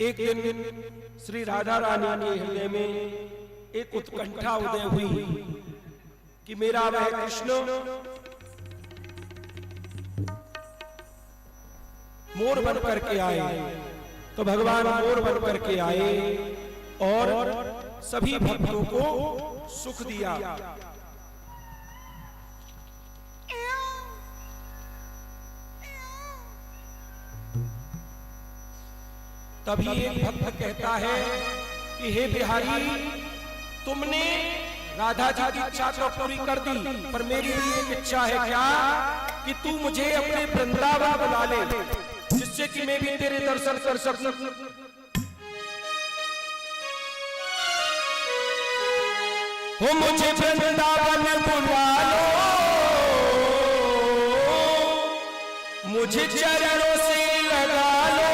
एक दिन श्री राधा रानी के हृदय में एक उत्कंठा उदय हुई कि मेरा वह कृष्ण मोर बन करके आए। तो भगवान मोर बन करके आए और सभी भक्तों को सुख दिया। तभी एक भक्त कहता है कि हे बिहारी, तुमने राधा जी की इच्छा तो पूरी कर दी, पर मेरी एक इच्छा है क्या कि तू मुझे अपने वृंदावन बुला ले, जिससे कि मैं भी तेरे दर्शन कर सकूं। हो मुझे वृंदावन बुला लो, मुझे चरणों से लगा लो,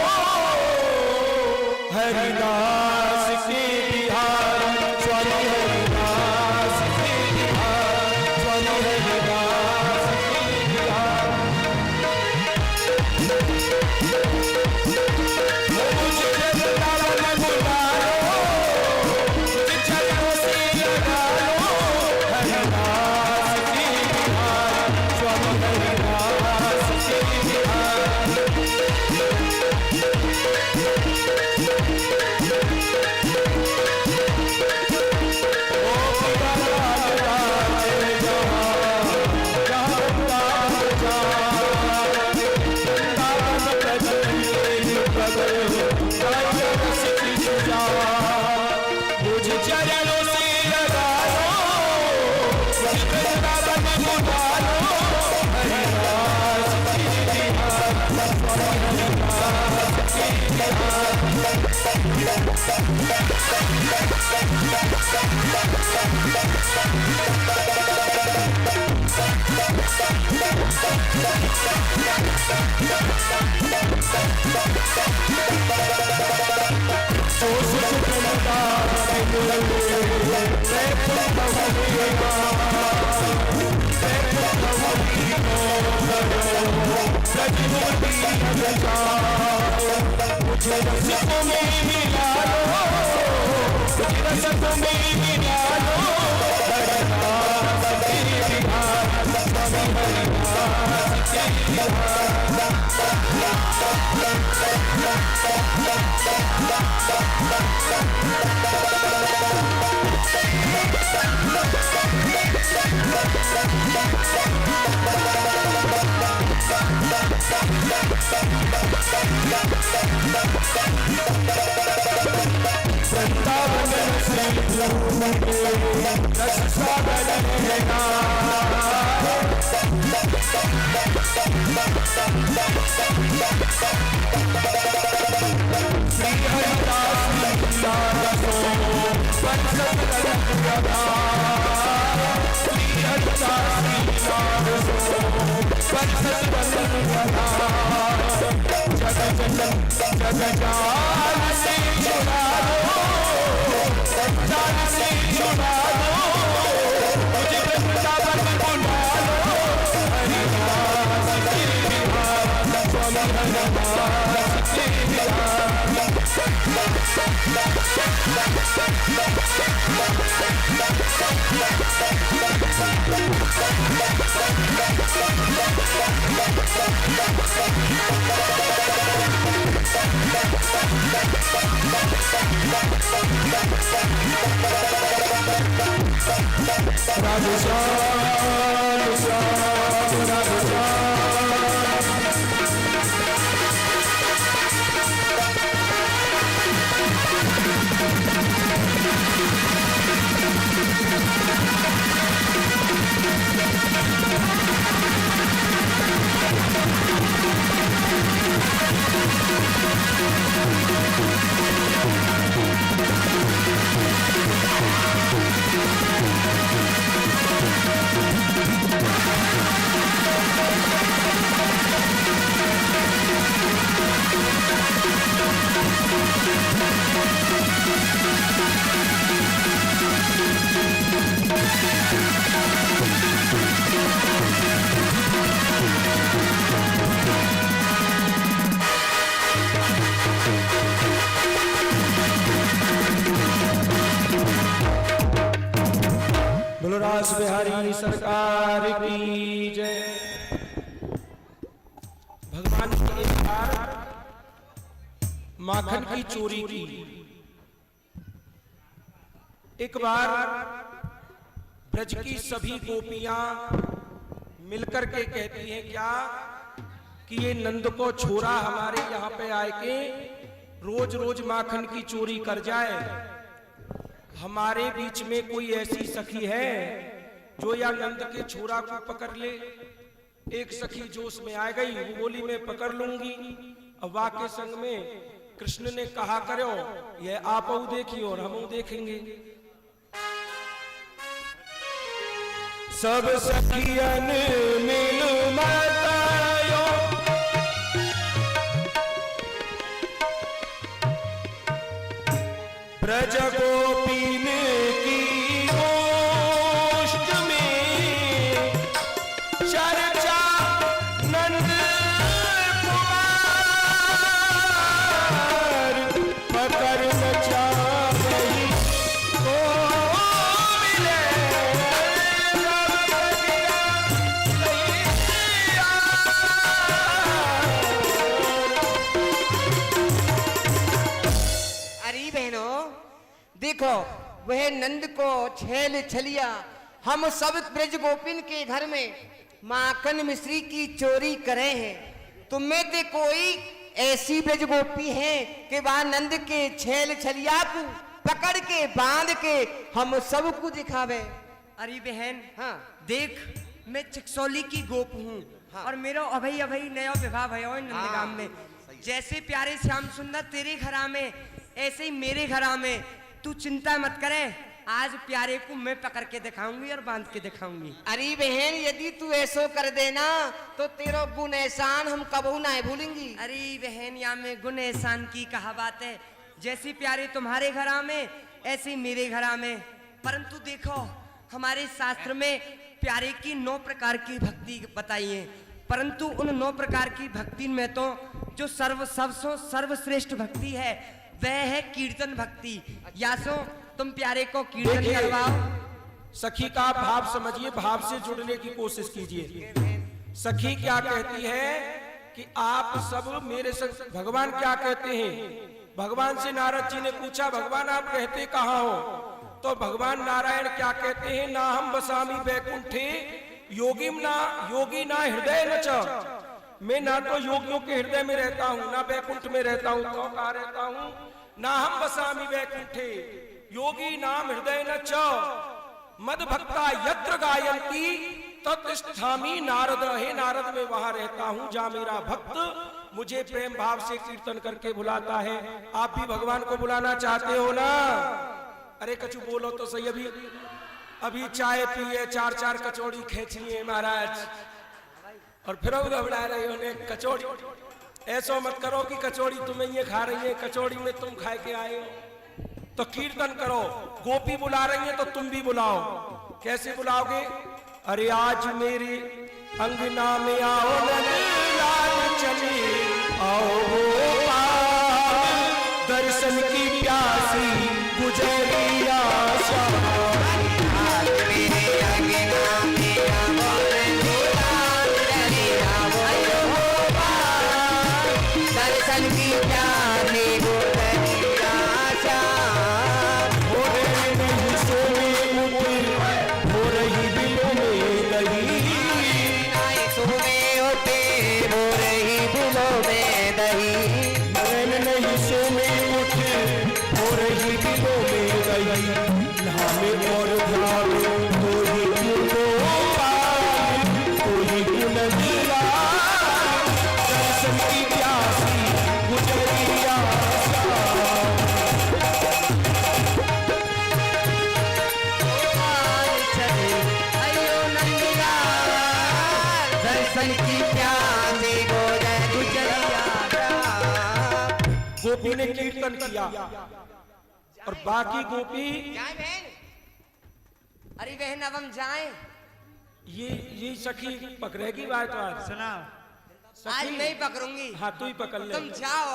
हरिदास के बिहार स्वामी, हरिदास के बिहार स्वामी, हरिदास के बिहार। मुझे वृंदावन बुला लो, मुझे चरणों से लगा लो, हरिदास के बिहार स्वामी, हरिदास के बिहार। मुझे चरणों से लगा लो, मुझे वृंदावन बुला लो, हरिदास के बिहार हरिदास के बिहार। मुझे रसिकों में मिला लो, मुझे रसिकों में मिला लो, हरिदास के बिहार स्वामी, हरिदास के बिहार। रास बिहारी सरकार की जय। भगवान ने एक बार माखन की चोरी की। एक बार ब्रज की सभी गोपियां मिलकर के कहती हैं क्या कि ये नंद को छोरा हमारे यहाँ पे आए के रोज रोज माखन की चोरी कर जाए। हमारे बीच में कोई ऐसी सखी है जो या नंद के छोरा को पकड़ ले। एक सखी जोश में आ गई, वो बोली मैं पकड़ लूंगी। अब वाके संग में कृष्ण ने कहा करो ये आप देखिए और हम देखेंगे। सब सखियन मिल मतायो ब्रज गोपीन की गोष्ठ में चर्चा नंद कुमार पकड़ नचा रही को मिले देखो वह नंद को छेल छलिया हम सब ब्रज गोपिन के घर में माखन मिश्री की चोरी करे हैं। तुम में से कोई ऐसी ब्रज गोपी है कि वह नंद के छेल छलिया को पकड़ के बांध के हम सबको दिखावे। अरे बहन हाँ देख मैं चिकसौली की गोप हूँ हाँ। और मेरा अभई अभई नया विवाह भयो नंदगाम में। जैसे प्यारे श्याम सुंदर तेरे घरा में ऐसे ही मेरे घरा में। तू चिंता मत करे, आज प्यारे को मैं पकड़ के दिखाऊंगी और बांध के दिखाऊंगी। अरे बहन यदि तू ऐसो कर देना तो तेरा गुण एहसान हम कबू ना भूलेंगी। अरे बहन या में गुण एहसान की कहा बात है। जैसे प्यारे तुम्हारे घरा में ऐसे मेरे घरा में। परंतु देखो हमारे शास्त्र में प्यारे की 9 प्रकार की भक्ति बताई है। परंतु उन 9 प्रकार की भक्ति में तो जो सर्वश्रेष्ठ भक्ति है वह है कीर्तन भक्ति। यासो तुम प्यारे को कीर्तन करवाओ। सखी का भाव समझिए, भाव से जुड़ने की कोशिश कीजिए। सखी क्या कहती है कि आप सब मेरे संग। भगवान क्या कहते हैं? भगवान से नारद जी ने पूछा भगवान आप कहते कहाँ हो? तो भगवान नारायण क्या कहते हैं? ना हम बसामी वैकुंठे योगी ना हृदय न च। मैं ना तो योगियों के हृदय में रहता हूँ ना वैकुंठ में रहता हूँ। तो कहाँ रहता हूँ? ना हम बसामी वैकुंठे योगी नाम हृदय न च मद भक्ता यत्र गायन्ति तत्तिष्ठामि नारद। हे नारद मैं वहां रहता हूँ जहाँ मेरा भक्त मुझे प्रेम भाव से कीर्तन करके बुलाता है। आप भी भगवान को बुलाना चाहते हो ना? अरे कछु बोलो तो सही। अभी चाय पिए 4 कचौड़ी खींची है महाराज और फिर घबरा रहे हो ने कचौड़ी। ऐसा मत करो कि कचौड़ी तुम्हें ये खा रही है, कचौड़ी में तुम खा के आए हो। तो कीर्तन करो। गोपी बुला रही है तो तुम भी बुलाओ। कैसे बुलाओगे? अरे आज मेरी अंगना में आओ लाल चली आओ दर्शन की दर्शन की प्यारी गोरैया श्याम। हो रही नहीं सोने उठे, हो रही दिलों में दही, नाई सोने उठे हो रही दिलों में दही। नैन नहीं सोने उठे, हो रही दिलों में दही। नामे और ध्यान कोई क्यों पाए, कोई क्यों नहीं लाए, दर्शन की प्यासी गुजरिया श्याम। चले अयो नंदलाल, दर्शन की प्यासी गुजरिया श्याम। गोपी ने कीर्तन किया और बाकी गोपी जाए बहन, अरे बहन अब हम जाएं। ये सखी पकड़ेगी बात आज। सुनाओ। आज मैं ही पकड़ूंगी। हाँ तू ही पकड़ ले। तुम जाओ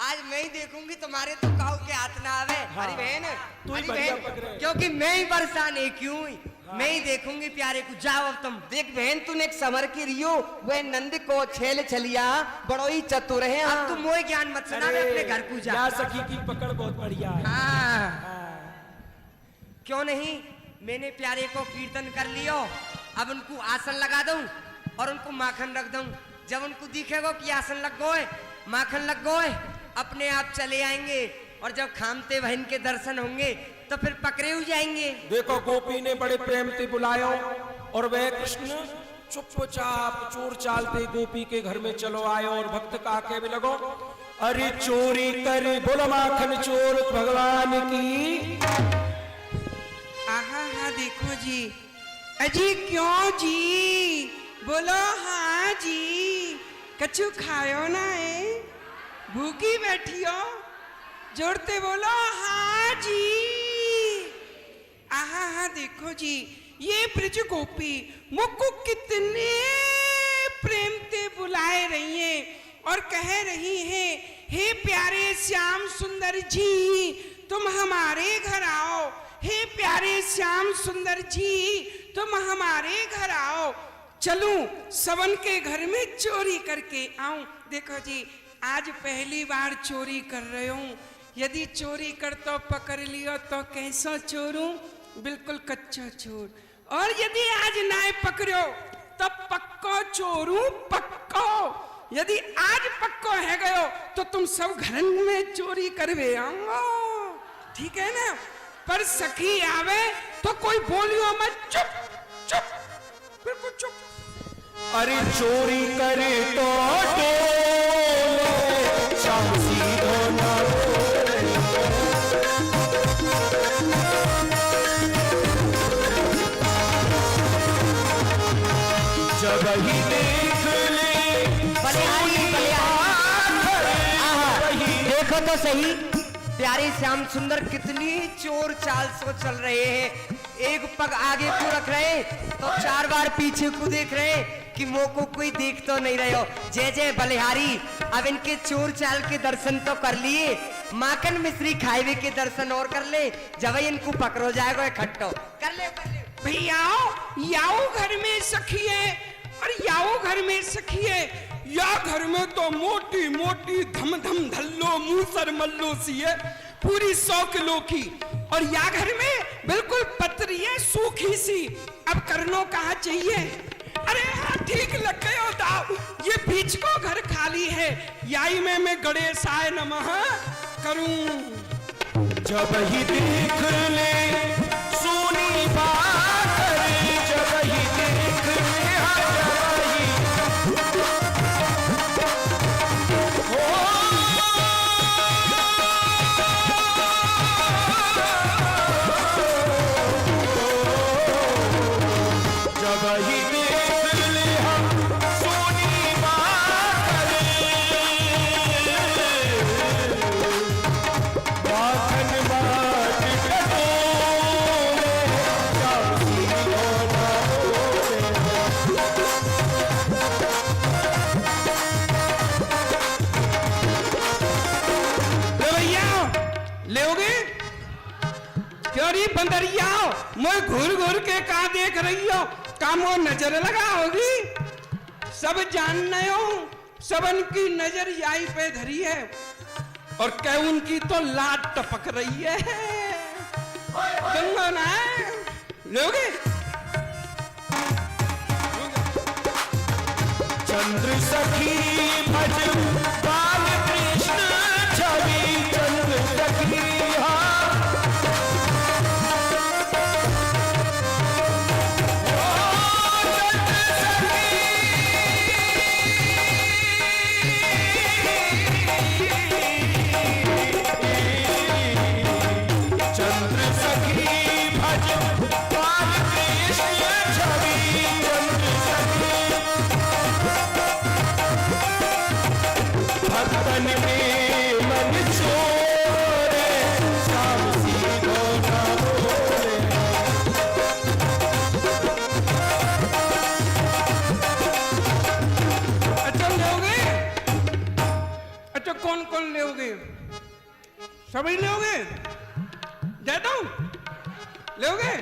आज मैं ही देखूंगी तुम्हारे तो काऊ के हाथ ना आवे। हाँ। अरे बहन, तू ही अरे बढ़िया बहन, पकड़े। क्योंकि मैं ही परेशान है क्यों ही? मैं ही देखूंगी प्यारे को। जाओ अब तुम। देख बहन, तूने एक समर की रियो वह नंद को छेल छलिया बड़ो ही चतुर है। अब तुम मोह ज्ञान मत सुना, मैं अपने घर को जा। या सखी की पकड़ बहुत बढ़िया है। हाँ। क्यों नहीं, मैंने प्यारे को कीर्तन कर लियो, अब उनको आसन लगा दूं और उनको माखन रख दूं। जब उनको दिखेगा कि आसन लग गए, माखन लग गए, अपने आप चले आएंगे। और जब खामते बहन के दर्शन होंगे तो फिर पकड़े हो जाएंगे। देखो गोपी ने बड़े प्रेम से बुलायो और वह कृष्ण चुपचाप चोर चालते गोपी के घर में चलो आयो और भक्त का आके भी लगो, अरे चोरी कर बोलो माखन चोर भगवान की। आहा हा देखो जी। अजी क्यों जी? बोलो हाँ जी। कछु खायो ना है? भूखी बैठी हो? जोड़ते बोलो हाँ जी। आहा हा देखो जी, ये ब्रज गोपी मुझको कितने प्रेम से बुलाए रही है और कह रही है, हे प्यारे श्याम सुंदर जी तुम हमारे घर आओ। हे प्यारे श्याम सुंदर जी तुम हमारे घर आओ। चलूं सवन के घर में चोरी करके आऊं। देखो जी, आज पहली बार चोरी कर रहे हूं। यदि चोरी कर तो पकड़ लियो तो कैसा चोरूं? बिल्कुल कच्चा चोर। और यदि आज ना पकड़ो तो पक्को चोरूं, पक्को। यदि आज पक्को है गयो तो तुम सब घर में चोरी करवे आऊंगा, ठीक है ना? पर सखी आवे तो कोई बोलियो मत, चुप चुप, बिल्कुल चुप। अरे चोरी करे तो डोले, श्याम सीधो ना बोले। जब ही देख ले बलिहारी देखो तो सही, प्यारे श्याम सुंदर कितनी चोर चाल सो चल रहे हैं। एक पग आगे को रख रहे तो 4 बार पीछे को देख रहे कि मुंह को कोई देख तो नहीं रहे हो। जय जय बलिहारी। अब इनके चोर चाल के दर्शन तो कर लिए, माखन मिश्री खाए के दर्शन और कर ले। जब इनको पकड़ो जाएगा इकट्ठो कर ले। भैया याओ घर में सखी है और याओ घर में सखी है। या घर में तो मोटी मोटी धम धम धल्लो मूसर मल्लो सी है, पूरी 100 किलो की। और या घर में बिल्कुल पतरी है, सूखी सी। अब करनो कहाँ चाहिए? अरे हाँ ठीक लग गए हो दाव, ये बीच को घर खाली है। याई में मैं गणेश आय नमः करूं। जब ही देख ले सोनी बात करे, जब ही देख ले जब ही देख ले हम सोनी बात माखन बाट कटोरे, श्याम सीधो ना ले भैया लेओगे? क्यों री बंदरिया, मैं घूर घूर के कहा देख रही हो? काम वो नजर लगा होगी। सब जानने हो, सबन की नजर याई पे धरी है और कह उनकी तो लाट टपक रही है। गंगा ना लोगे चंद्र सखी भज बाल कृष्ण छवि चंद्र सखी सभी लोगे देता हूं लोगे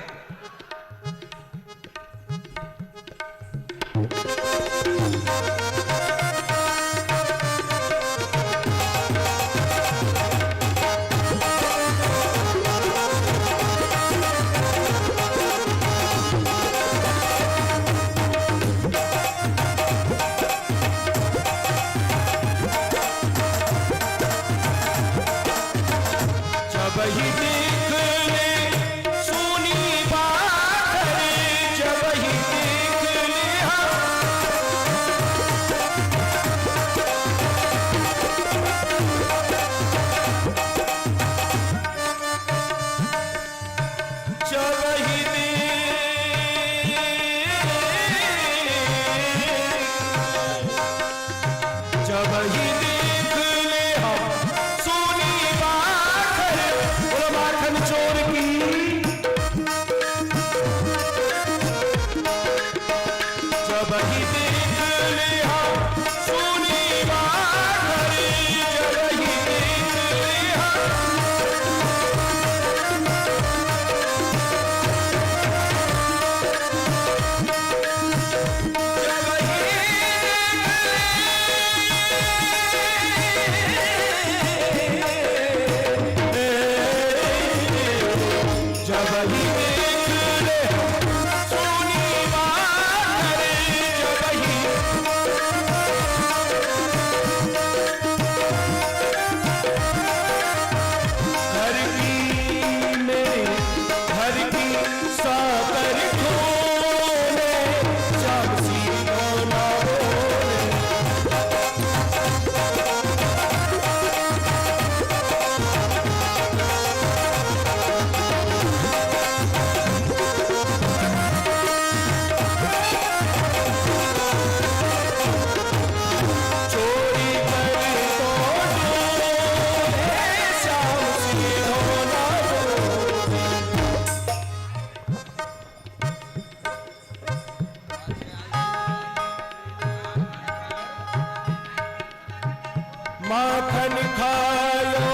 माखन खायो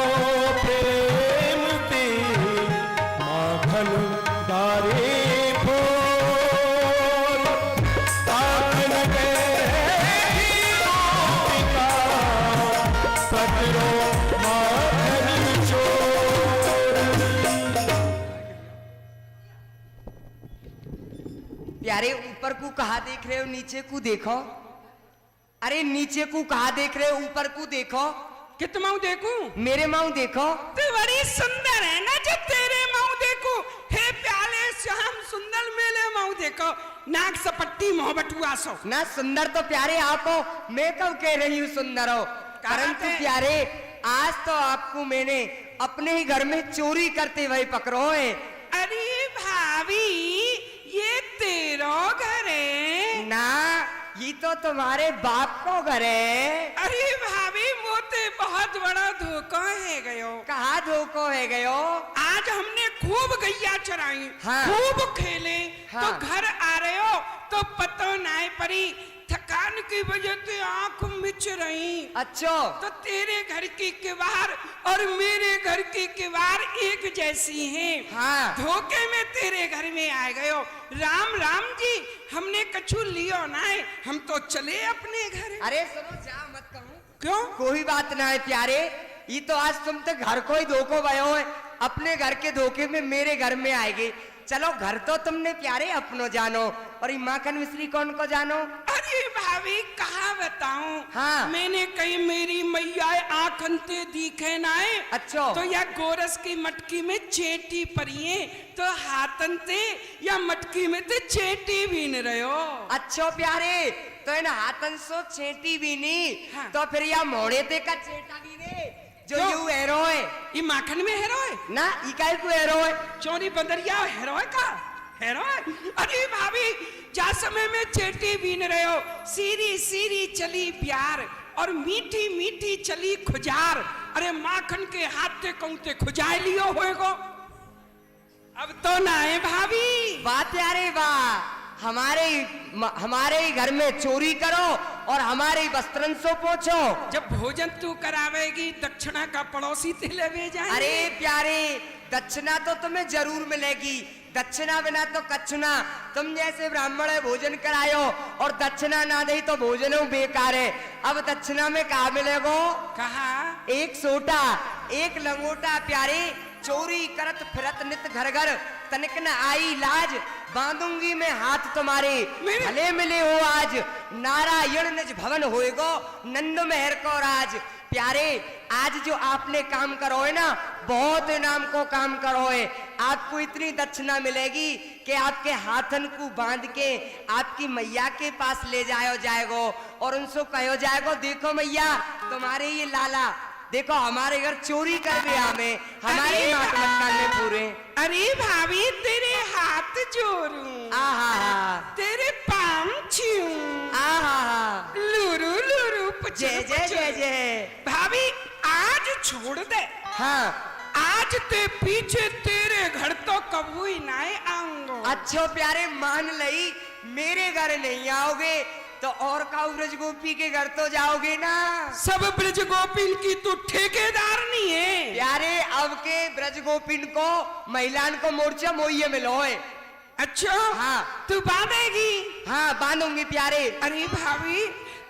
प्रेम ते माखन दारे फोल ताकन गए पिता पकड़ो माखन चोर। प्यारे ऊपर को कहा देख रहे हो, नीचे को देखो। अरे नीचे को कहा देख रहे हो, ऊपर को देखो। कितना देखूं? मेरे माऊ देखो। तो बड़ी सुंदर है ना जब तेरे माऊ देखो। हे प्याले श्याम सुंदर मेले माऊ देखो। नाक सपट्टी मोह बटुआ सो ना सुंदर तो प्यारे आप हो, मैं कब कह रही हूँ सुंदर हो। परंतु प्यारे आज तो आपको मैंने अपने ही घर में चोरी करते हुए पकड़ो है। अरे भाभी ये तेरा घर है ना, ये तो तुम्हारे बाप को घर है। अरे भाभी मोते बहुत बड़ा धोखा है गयो। कहा धोखो है गयो? आज हमने खूब गैया चराई, हाँ। खूब खेले, हाँ। तो घर आ रहे हो तो पतो नाय परी, थकान की वजह से आंख मिच रही। अच्छा तो तेरे घर की किवाड़ और मेरे घर की किवाड़ एक जैसी हैं। हाँ। धोखे में तेरे घर में आ गयो। राम राम जी, हमने कछु लियो ना है, हम तो चले अपने घर। अरे सुनो, जा मत क्यों? कोई बात ना है प्यारे, ये तो आज तुम तो घर को ही धोखो भयो है, अपने घर के धोखे में मेरे घर में आएगी। चलो घर तो तुमने प्यारे अपनो जानो, और ये माखन मिश्री कौन को जानो? अरे भाभी कहा बताऊं? हाँ। मैंने कही मेरी मैया आंखनते दिखे नाए। अच्छा। तो या गोरस की मटकी में चेटी परिये तो हाथनते या मटकी में ते चेटी भी न रहो। अच्छो प्यारे, तो इन हाथन सो छेटी भी नहीं। हाँ। तो फिर या मोड़े ते का चेटा भी नहीं, जो क्यों? यू हेरो है ये माखन में हेरो है ना, इकाई को हेरो है। चोरी बंदरिया हेरो है का हेरो है? अरे भाभी जा समय में चेटी बीन रहे हो, सीरी सीरी चली प्यार और मीठी मीठी चली खुजार। अरे माखन के हाथ से कहते खुजाए लियो होएगो, अब तो ना है भाभी। वाह प्यारे वाह, हमारे ही घर में चोरी करो और हमारे ही वस्त्रन सो पोछो। जब भोजन तू करावेगी दक्षिणा का पड़ोसी ते ले जाए। अरे प्यारे, दक्षिणा तो तुम्हें जरूर मिलेगी, दक्षिणा बिना तो कच्छना। तुम जैसे ब्राह्मण है भोजन करायो और दक्षिणा ना दे तो भोजन बेकार है। अब दक्षिणा में कहा मिलेगो? कहा एक सोटा एक लंगोटा प्यारे, चोरी करत फिरत नित घर घर, तनिक न आई लाज, बांधूंगी मैं हाथ तुम्हारे भले मिले हो आज। नारायण निज भवन होएगो, नंद मेहर को राज। प्यारे आज जो आपने काम करो है ना, बहुत इनाम को काम करो है। आपको इतनी दक्षिणा मिलेगी कि आपके हाथन को बांध के आपकी मैया के पास ले जाएगो और उनसे कहो जाएगो, देखो मैया तुम्हारे ये लाला देखो हमारे घर चोरी कर दिया हमें, हमारे मकान में पूरे। अरे भाभी तेरे हाथ जोड़ूं, आहा तेरे पाम छूं, आहा लुरु लुरु जय जय जय जय। भाभी आज छोड़ दे, हाँ आज ते पीछे तेरे घर तो कभी ना आऊंगा। अच्छो प्यारे मान लई, मेरे घर नहीं आओगे तो और का ब्रज गोपी के घर तो जाओगे ना। सब ब्रज गोपिन की तू ठेकेदार नहीं है प्यारे, अब के ब्रज गोपिन को महिलान को मोर्चा मोइये मिलो है। अच्छा हाँ। तू बांधेगी? हाँ बांधूंगी प्यारे। अरे भाभी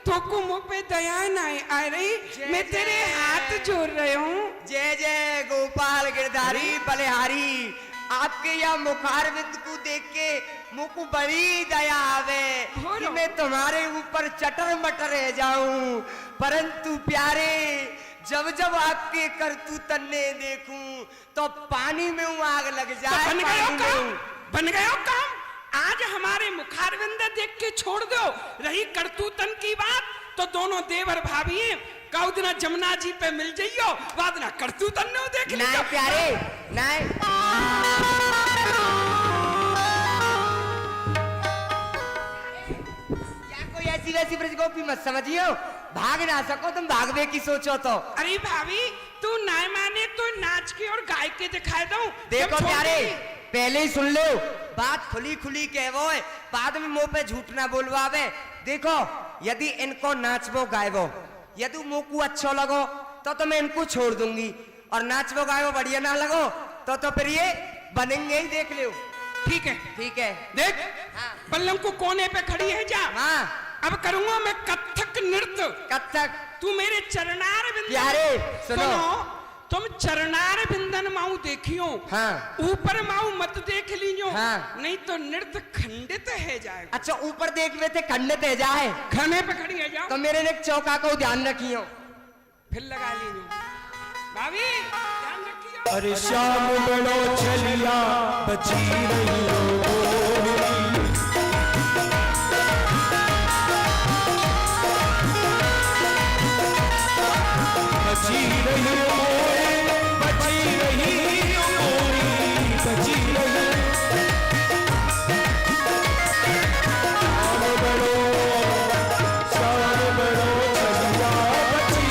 तो को मुंह पे दया ना आ रही, मैं तेरे हाथ जोड़ रही हूँ। जय जय गोपाल गिरधारी बलिहारी, आपके यह मुखारविंद को देख के मुझ को बड़ी दया आवे कि मैं तुम्हारे ऊपर चटर मटर रह जाऊं। परंतु प्यारे जब जब आपके करतूतन ने देखूं तो पानी में आग लग जाए। तो बन गया काम। आज हमारे मुखारविंद देख के छोड़ दो। रही करतूतन की बात तो दोनों देवर भाभी हैं, कौदिना जमुना जी पे मिल जाइयो, वादना करतूतन ने देख लिया। नहीं प्यारे नहीं, क्या कोई ऐसी वैसी ब्रज गोपी मत समझियो, भाग ना सको तुम, भागवे की सोचो तो। अरे भाभी तू ना माने तो नाच के और गाय के दिखाए दो। देखो प्यारे पहले ही सुन लो, बात खुली खुली कहवो है, बाद में मुंह पे झूठ ना बोलवावे। देखो यदि इनको नाचबो गायबो यदि मुंह को अच्छा लगो तो मैं इनको छोड़ दूंगी, और नाचबो गायबो बढ़िया ना लगो तो फिर ये बनेंगे ही, देख लो। ठीक है ठीक है देख। हाँ। पल्लम को कोने पे खड़ी है जा। हाँ अब करूंगा मैं कथक नृत्य। कथक। तू मेरे चरणार बिंदन प्यारे सुनो, तुम चरणार बिंदन माऊ देखियो। हाँ। ऊपर माऊ मत देख लीजियो। हाँ। नहीं तो नृत्य खंडित है जाएगा। अच्छा ऊपर देख वे थे खंडित है जाए, खाने पे खड़ी है जाओ तो मेरे ने चौका को ध्यान रखियो, फिर लगा लीजियो। भाभी ध्यान रखियो। अरे श्याम बड़ो चलिया बची रही बची रही बची रही बची रही। श्याम बड़ो चलिया बची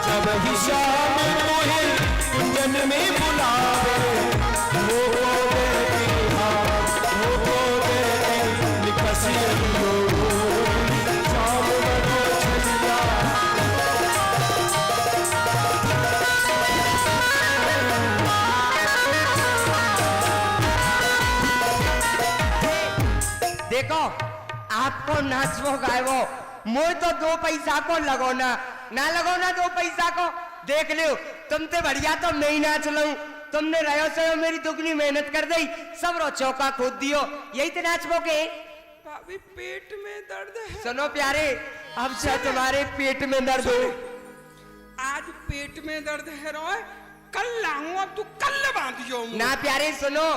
जब ही शाम मोहे कुंजन में बुलावे, वो देती निकसी शाम बनो छलिया को नाचवो गायवो, मोय तो 2 पैसा को लगो ना लगो ना 2 पैसा को। देख लियो तुमते बढ़िया तो मैं ही नाच लूं, तुमने रहो सो मेरी दुगनी मेहनत कर दी, सब रो चौका खोद दियो, यही तो नाचवो के। भाभी पेट में दर्द है। सुनो प्यारे, अब से तुम्हारे पेट में दर्द हो। आज पेट में दर्द है रोए, कल लाऊंगा, तू कल बांधियो। ना प्यारे सुनो,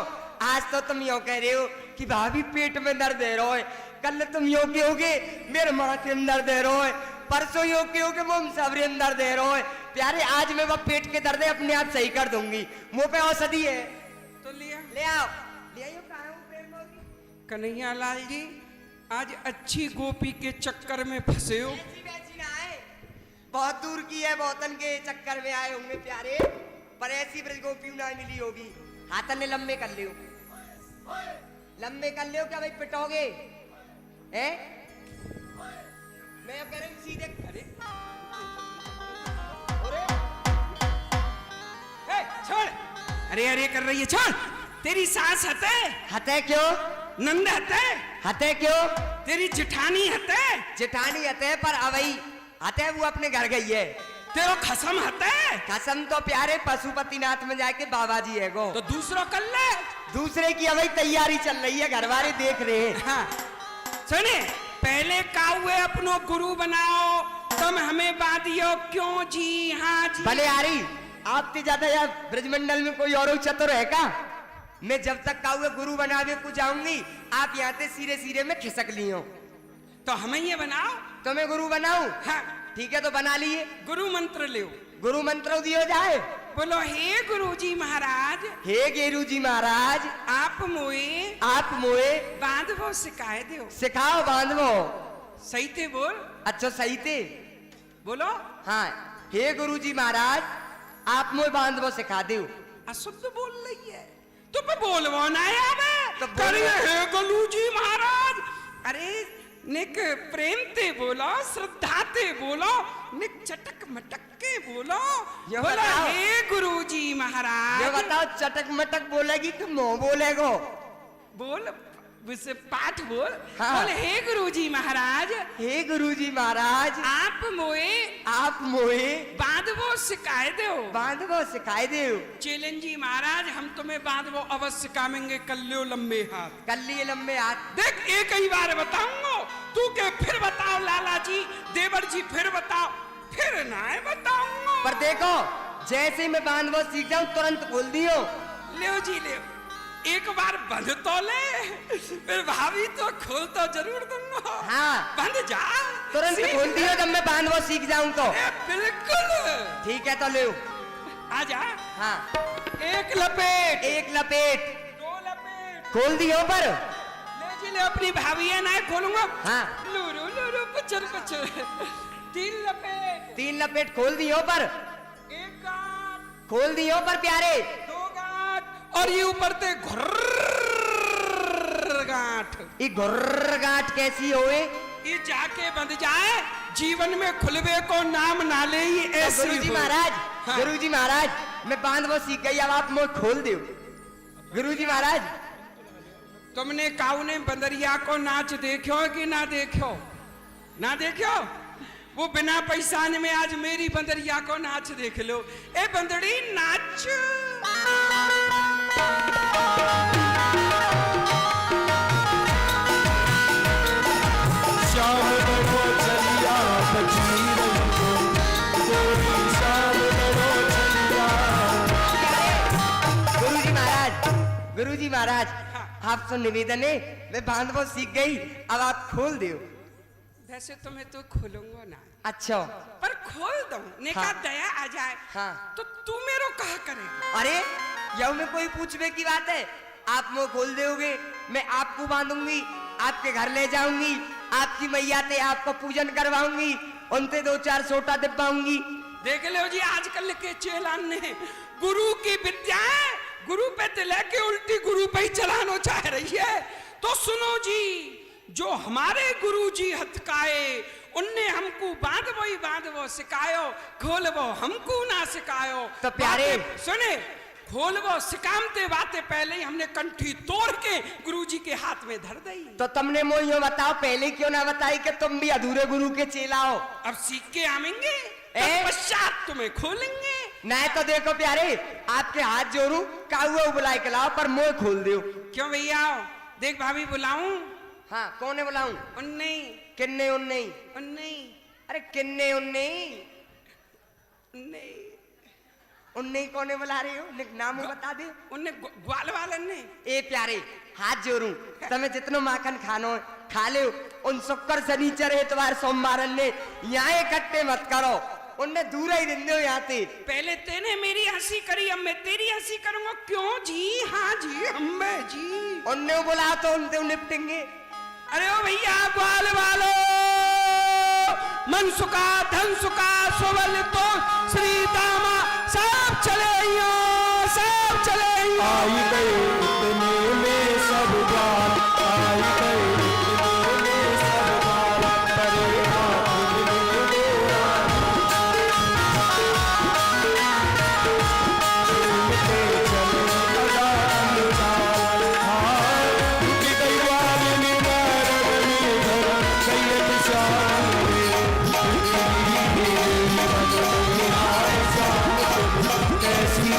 आज तो तुम यो कह रहे हो कि भाभी पेट में दर्द है रोए, कल तुम यो कहोगे मेरे माथे में दर्द है रोए, परसों यो कहोगे मुंह सबरे में दर्द है रोए। प्यारे आज मैं वो पेट के दर्द अपने आप सही कर दूंगी, मुंह पे औषधि है तो लिया ले आओ, ले आइयो। कहाँ हूँ प्रेम मोगी? कन्हैया लाल जी, आज अच्छी गोपी के चक्कर में फंसे हो। ऐसी वैसी ना आए, बहुत दूर की है, बहुतन के चक्कर में आए होंगे प्यारे, पर ऐसी ब्रज गोपी ना मिली होगी। हाथन ने लंबे कर लियो, लंबे कर लियो, क्या भाई पिटोगे हैं? मैं अब कह रही हूँ सीधे। ए, छोड़, अरे अरे कर रही है, छोड़। तेरी सास हते? हते क्यों? नंद हते? हते क्यों? तेरी जेठानी हते? जेठानी हते, पर अवई हते वो अपने घर गई है। तेरो खसम हते? कसम तो प्यारे पशुपतिनाथ में जाके बाबा जी है गो। तो दूसरो कर ले। दूसरे की अवई तैयारी चल रही है, घर वाले देख रहे हैं। हाँ सुने, पहले काउए अपनो गुरु बनाओ, तुम हमें बादियो क्यों जी? हाँ जी। भले यारी, आपके ज्यादा यार ब्रजमंडल में कोई और चतुर है का? मैं जब तक काउए गुरु बनावे को जाऊंगी, आप यहाँ से सीरे सीरे में खिसक ली हो। तो हमें ये बनाओ। तो मैं गुरु बनाऊं? हाँ ठीक है, तो बना लिए। गुरु मंत्र ले। गुरु मंत्र दियो जाए। बोलो, हे गुरुजी महाराज, हे गेरू जी महाराज, आप मोए बांधवो सिखाए दो। सिखाओ बांधवो। सही थे बोल। अच्छा सही थे बोलो। हाँ, हे गुरु जी महाराज, आप मोए बांधवो सिखा दो। अशुद्ध बोल रही है तो पे बोलवो ना आवे तो करिए, हे गुरुजी महाराज। अरे निक प्रेम ते बोलो, श्रद्धा ते बोलो, निक चटक मटक के बोलो। ये बोलो, बताओ। हे गुरुजी महाराज। ये बताओ, चटक मटक बोलेगी कि मोह बोलेगो? बोल, उसे पाठ बोल। हाँ। बोल, हे गुरुजी महाराज, हे गुरु जी महाराज, आप मोए बांधवो सिखाए दो। बांधवो सिखाए दो। चेलन जी महाराज, हम तुम्हें बांधवो अवश्य सिखाएंगे, कल्लो लंबे हाथ। कर लिए लंबे हाथ। देख, एक ही बार बताऊंगा, तू के फिर बताओ लाला जी, देवर जी फिर बताओ, फिर ना बताऊंगा। पर देखो, जैसे मैं बांधवो सीख जाऊं तुरंत खोल दियो। ले जी ले, एक बार बंद तो ले, फिर भाभी तो खोल तो जरूर दूंगा। हाँ। बंद जा, तुरंत सीख खोल दियो जब मैं बांधवो सीख जाऊं तो। ए, बिल्कुल। ठीक है, तो ले आजा। हाँ। एक लपेट, एक लपेट 2 लपेट, खोल दियो पर। ले जी ले, अपनी भाभी है ना खोलूंगा। हाँ। लूरू लूरू पुचर पुचर। 3 लपेट, 3 लपेट खोल दियो पर। 1 गांठ, खोल दियो पर प्यारे। 2 गांठ, और ये ऊपर ते घुर्र गांठ। ये घुर्र गांठ कैसी होए? ये जाके बंद जाए, जीवन में खुलवे को नाम ना ले, ये ऐसे गुरु जी हो। महाराज, हाँ। गुरु जी महाराज, मैं बांधवो सीख गई, अब आप मुझे खोल दो। गुरु जी महाराज, तुमने काऊ ने बंदरिया को नाच देखो कि ना देखो? ना देखो? वो बिना पैसाने में आज मेरी बंदरिया को नाच देख लो। ए बंदड़ी नाच। श्याम बनो चलिया बची रंगो, गोरी श्याम बनो चलिया। गुरु जी महाराज, गुरु जी महाराज, आपसे निवेदन है, मैं बांधवो सीख गई, अब आप खोल दो। वैसे तुम्हें तो खोलूंगा ना, अच्छा। पर खोल दो, नेका हाँ। दया आ जाए। हाँ। तो तू मेरो कहा करेगा? अरे यह में कोई पूछने की बात है? आप मुंह खोल दोगे, मैं आपको बांधूंगी, आपके घर ले जाऊंगी, आपकी मैया से आपको पूजन करवाऊंगी, उनसे 2-4 सोटा दिपाऊंगी। देख लो जी, आजकल के चेलान ने गुरु की विद्या गुरु पे ते लेके उल्टी गुरु पे ही चलाना चाह रही है। तो सुनो जी, जो हमारे गुरु जी हथकाए, उनने हमको बांधवो सिखायो, खोलवो हमको ना सिखायो। तो प्यारे, सुने, खोलबो सिकामते बातें पहले ही हमने कंठी तोड़ के गुरुजी के हाथ में धर दी। तो तुमने मोह यो बताओ पहले क्यों ना बताई कि तुम भी अधूरे गुरु के चेला हो। अब सीख के आवेंगे ए? पश्चात तुम्हें खोलेंगे। नहीं तो देखो प्यारे, आपके हाथ जोड़ू काहुआ बुलाए के लाओ पर मोह खोल दो। क्यों भैया? देख भाभी बुलाऊं? हाँ कौन है बुलाऊं? उन्ने किन्ने उन्ने? उन्ने अरे किन्ने उन्ने? उन्ने उन्ने कौन है बुला रहे हो? नाम बता दे। उन्ने ग्वाल वाले ने। ए प्यारे हाथ जोड़ू, तुम्हें जितनो माखन खानो खा ले। उन शुक्र शनिचर इतवार सोमवार ने यहाँ इकट्ठे मत करो, उनने दूर ही दिन दो यहाँ से। पहले तेने मेरी हंसी करी, अब मैं तेरी हंसी करूंगा। क्यों जी? हाँ जी, अम्बे जी। उनने बुला तो उनसे निपटेंगे। अरे ओ भैया ग्वाल वालो, मन सुखा धन सुखा सुबल तो श्री दामा सब चले आइयो, सब चले आइयो। आई गए इतने में सब बात, आई गए इतने में सब बात, करे हाथ में डोरा, चलते चले लगान डाल, हाँ टूट गई वाली मरद में धर गई निशान रे, कैसी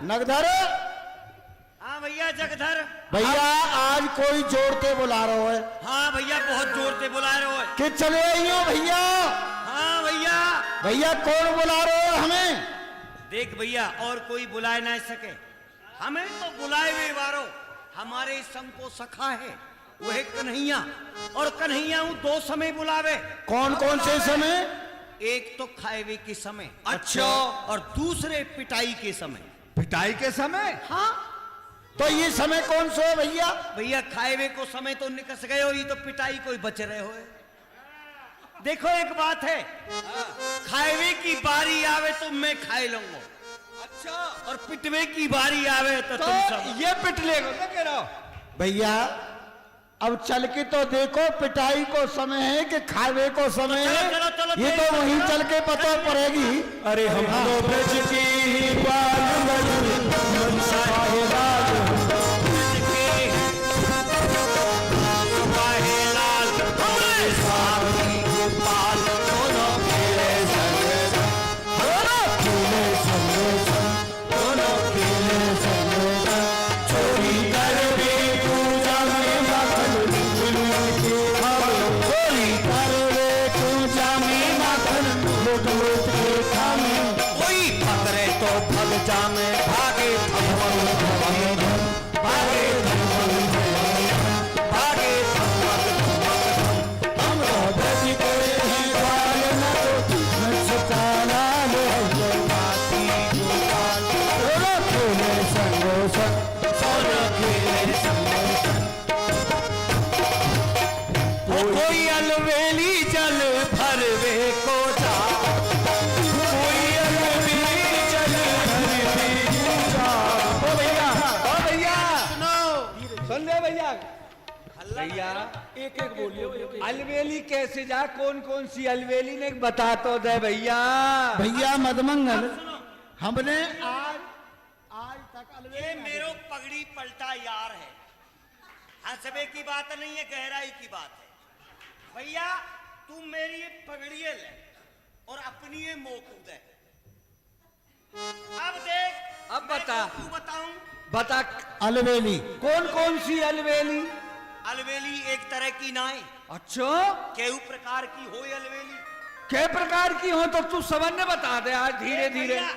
नगधर। हाँ भैया जगधर। भैया आज कोई जोड़ते बुला रहा है। हाँ भैया बहुत जोर से बुला रहे हो। कि चले आइयो भैया। हाँ भैया। भैया कौन बुला रहे हो हमें? देख भैया और कोई बुलाए ना सके, हमें तो बुलाए हुए वारो हमारे संग को सखा है वह कन्हैया, और कन्हैया हूँ दो समय बुलावे। कौन कौन से समय? एक तो खाएवे के समय, अच्छा। और दूसरे पिटाई के समय। पिटाई के समय? हाँ तो ये समय कौन सा है भैया? भैया खाएवे को समय तो निकस गए हो, ये तो पिटाई को ही बच रहे हो। देखो एक बात है, खाएवे की बारी आवे तो मैं खाए लूंगा, अच्छा, और पिटवे की बारी आवे तो तुम सब ये पिट लेगा तो कह रहा हो। भैया अब चल के तो देखो पिटाई को समय है कि खावे को समय है। चलो, चलो, ये तो वहीं चल के पता पड़ेगी। अरे हम तो ब्रज की ही बाल मनसा है लाल, हमारे साथ गोपाल दोनों खेले संगे संग, दोनों खेले संगे संग, दोनों खेले संगे संग, चोरी कर भी पूजा में माखन लूट के खावे, चोरी कर वे पूजा में माखन लूट लूट के खावे, कोई पकड़े तो फल जामे भागे भगवान भागे भागे भागे हम ब्रज के ही बाल न तो नचताना ले माती गोपाल, दोनों खेले संगे संग, दोनों खेले संगे संग, कोई अलवेली जल भरवे को जा, कोई अलवेली जल भरवे को जा। ओ भैया सुन ले भैया। भैया एक एक बोलिए। अलवेली कैसे जा? कौन कौन सी अलवेली ने बता तो दे भैया। भैया मदमंगल हमने आज तक ये मेरो पगड़ी पलटा यार है, हंसबे की बात नहीं है, गहराई की बात है। भैया तू मेरी ये पगड़ी ले और अपनी ये मोकूद है। अब देख, अब बता। तू बताऊं? बता अलवेली कौन कौन सी अलवेली? अलवेली एक तरह की नाई, अच्छा केहू प्रकार की हो अलवेली। क्या प्रकार की हो तो तू सबने बता दे आज धीरे एक धीरे। भैया,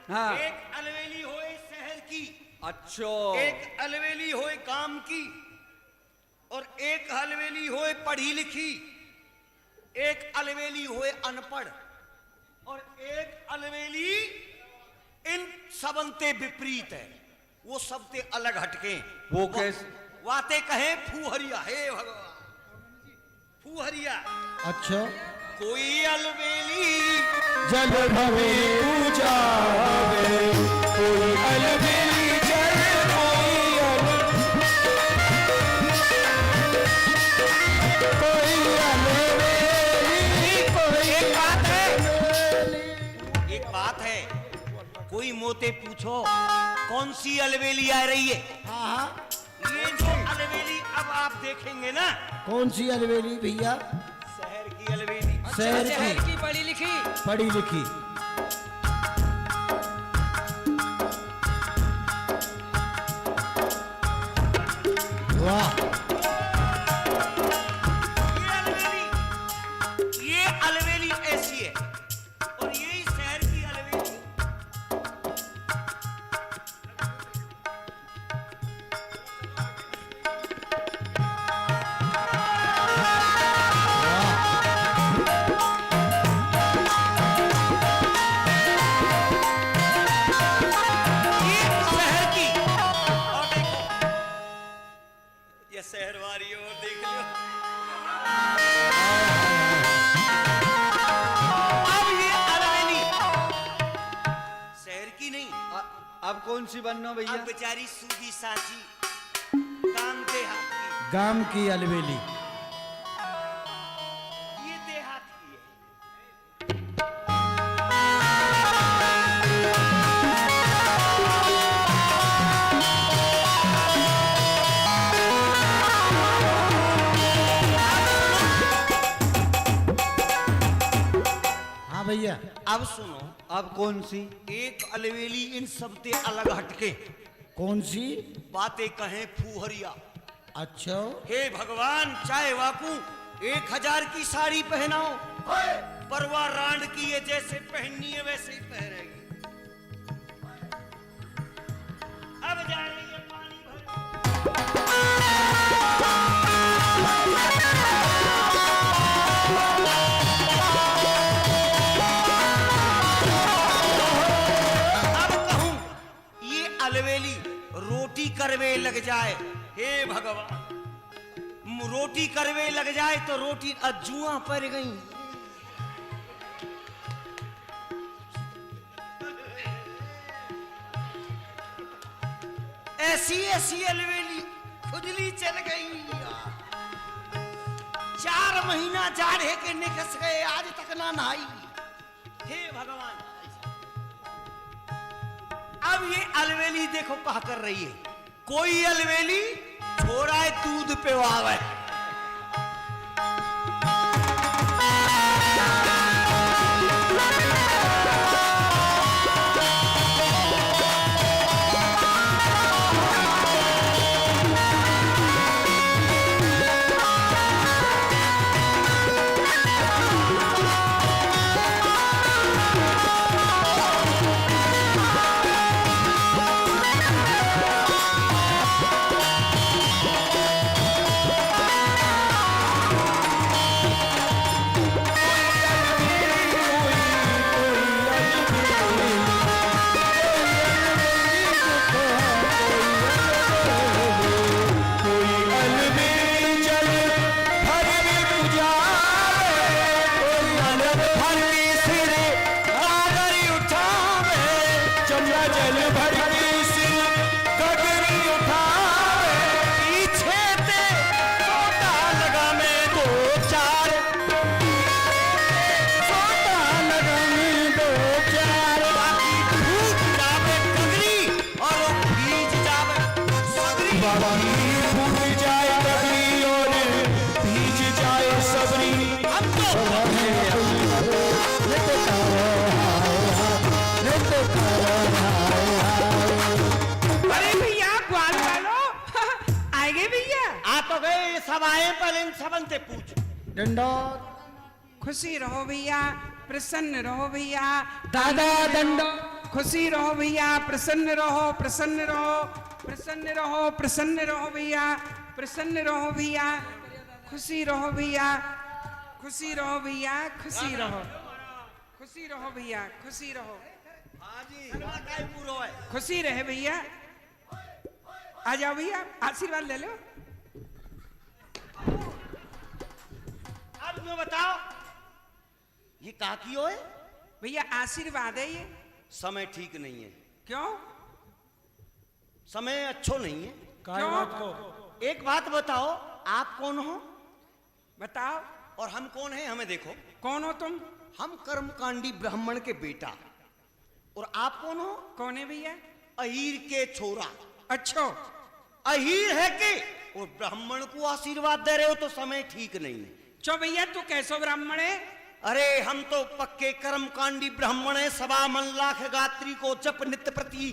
हाँ एक अलवेली होए शहर की, अच्छा एक अलवेली होए गांव की, और एक अलवेली होए पढ़ी लिखी, एक अलवेली होए अनपढ़, और एक अलवेली इन सबंते विपरीत है, वो सबसे अलग हटके। वो कैसे? वाते कहे फूहरिया, हे भगवान फूहरिया। अच्छा कोई अलबेली जल भवे पूजा भवे, कोई अलबेली जल, कोई अलबेली, कोई एक बात है, कोई मोते पूछो कौन सी अलबेली आ रही है। हाँ ये जो अलबेली अब आप देखेंगे ना, कौन सी अलबेली भैया? शहर की अलबेली। शहर की पढ़ी लिखी। पढ़ी लिखी। वाह, ये अलबेली ऐसी है और यही शहर की अलबेली। ये शहर की, और देखो ये शहर वाली और देख लो। अब ये अलबेली शहर की नहीं, अब कौन सी बनना भैया? अब बेचारी सूदी साची काम देहात की, गांव की अलबेली। ये देहात की है। हाँ भैया, अब सुनो, अब कौन सी? एक अलबेली इन सबसे अलग हटके कौन सी? बातें कहें फूहरिया। अच्छा, हे भगवान, चाहे वाकू 1000 की साड़ी पहनाओ, परवा रांड की ये जैसे पहननी है वैसे ही पहनेगी। अब जाएंगे पानी भर। अब कहूं ये अलबेली रोटी करवे लग जाए, हे भगवान, रोटी करवे लग जाए तो रोटी अजुआ पड़ गई। ऐसी ऐसी अलबेली खुजली चल गई। 4 महीना जाड़े के निकस गए, आज तक ना नहाई। हे भगवान, अब ये अलबेली देखो कहा कर रही है, कोई अलबेली छोड़ा है दूध पिवावे। अरे भैया ग्वाल वालों आएंगे भैया। आ तो गए ये सब आए, पहले इन सबन से पूछ। डंडा। खुशी रहो भैया, प्रसन्न रहो भैया। दादा दंडो। खुशी रहो भैया, प्रसन्न रहो, प्रसन्न रहो, प्रसन्न रहो, प्रसन्न रहो भैया, प्रसन्न रहो भैया, खुशी रहो भैया, खुशी रहो भैया, खुशी रहो, खुशी रहो भैया, खुशी रहो, खुशी रहे भैया। आ जाओ भैया, आशीर्वाद ले लो। अब जो बताओ काकी ओए भैया आशीर्वाद है ये। समय ठीक नहीं है, क्यों? समय अच्छो नहीं है। काय बात को एक बात बताओ, आप कौन हो बताओ। और हम कौन हैं? हमें देखो, कौन हो तुम? हम कर्मकांडी ब्राह्मण के बेटा। और आप कौन हो? कौन है भैया? अहीर के छोरा। अच्छा, अहीर है के और ब्राह्मण को आशीर्वाद दे रहे हो, तो समय ठीक नहीं है। चो भैया तू कैसो ब्राह्मण है? अरे हम तो पक्के कर्मकांडी ब्राह्मण है। 1.25 लाख गात्री को जप नित्य प्रति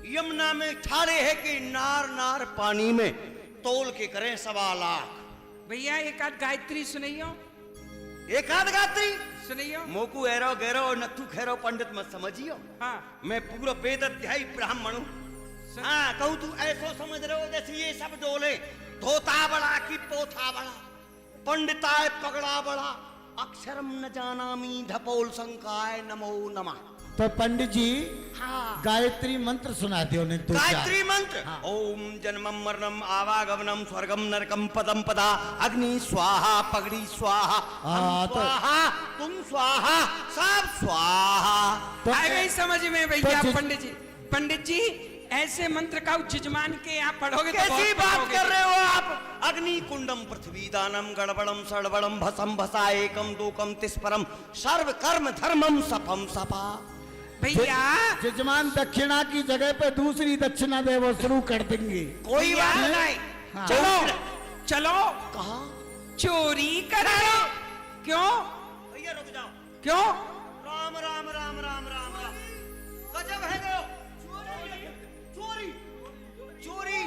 यमुना में ठाड़े है कि नार नार पानी में तोल के करें 1.25 लाख। भैया एक आध गायत्री सुनियो, एक आध गात्री सुनियो। मोकू एरो गैरो नथु खैरो पंडित मत समझियो। हाँ मैं पूरा वेद अध्यायी ब्राह्मण हूँ। हाँ कहूँ तू ऐसो समझ रहे हो जैसे ये सब डोले धोता बड़ा की पोथा बड़ा, पंडिताय पगड़ा बड़ा, अक्षरम न जानामी धपोल संकाय नमो नमः। तो पंडित जी हाँ गायत्री मंत्र सुना दो ने दो चार। गायत्री मंत्र। हाँ। ओम जन्मम मरणम आवागमनम स्वर्गम नरकम पदम पदा अग्नि स्वाहा पगड़ी स्वाहा हाँ, हम तो- स्वाहा तुम स्वाहा सब स्वाहा। तो आ गई समझ में भैया। तो पंडित जी ऐसे मंत्र का जजमान के आप पढ़ोगे तो कैसी बहुत बात पढ़ोगे। कर रहे हो आप? अग्नि कुंडम पृथ्वी दानम गड़बड़म सड़बड़म भसम भसा एकम दोकम तिस्परम सर्व कर्म धर्मम सपम सपा। भैया जजमान दक्षिणा की जगह पे दूसरी दक्षिणा दे वो शुरू कर देंगे। कोई बात नहीं। हाँ। चलो चलो कहा चोरी करो। क्यों? भैया रुक जाओ। क्यों? राम राम राम राम राम राम। गजब है गो। चोरी चोरी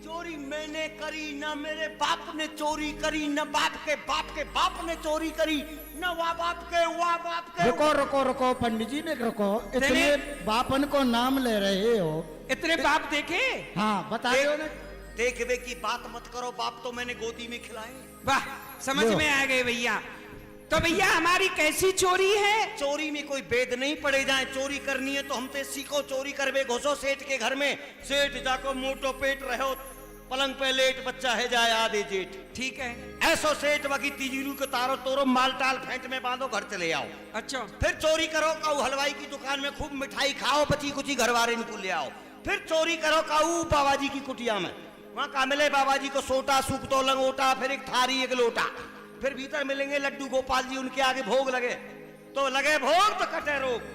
चोरी मैंने करी, ना मेरे बाप ने चोरी करी, न बाप के बाप ने चोरी करी, न वाह बाप के रुको रुको रुको पंडित जी ने रुको, इतने बापन को नाम ले रहे हो। इतने बाप देखे? हाँ बता दो ने। देखवे की बात मत करो, बाप तो मैंने गोदी में खिलाए। वाह समझ लो। में आ गए भैया। तो भैया हमारी कैसी चोरी है? चोरी में कोई भेद नहीं पड़े जाए। चोरी करनी है तो हम ते सीखो चोरी करवे। घुसो सेठ के घर में, सेठ जाको मोटो पेट रहो, पलंग पे लेट बच्चा है जाए आधे जेठ। ठीक है। ऐसो सेठ बाकी तिजोरी को तारो तोरो माल टाल फेंट में बांधो, घर चले आओ। अच्छा फिर चोरी करो काऊ हलवाई की दुकान में खूब मिठाई खाओ, बची कुची घरवारे इनको ले आओ। फिर चोरी करो काऊ बाबाजी की कुटिया में, वहां का मिले बाबाजी को सोटा सूप तो लंगोटा, फिर एक थारी एक लोटा। फिर भीतर मिलेंगे लड्डू गोपाल जी, उनके आगे भोग लगे तो लगे भोग तो कटे रोग।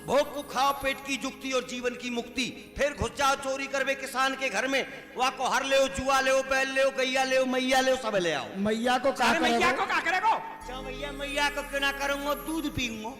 भोग को खाओ पेट की जुक्ति और जीवन की मुक्ति। फिर घुस जाओ चोरी करवे किसान के घर में, वहां को हर ले, जुआ ले, बैल ले, गैया ले, मैया ले, सब ले आओ। मैया को अरे कहा भैया को क्या करेगो? मैया मैया को क्यों ना करूंगा, दूध पीऊंगा।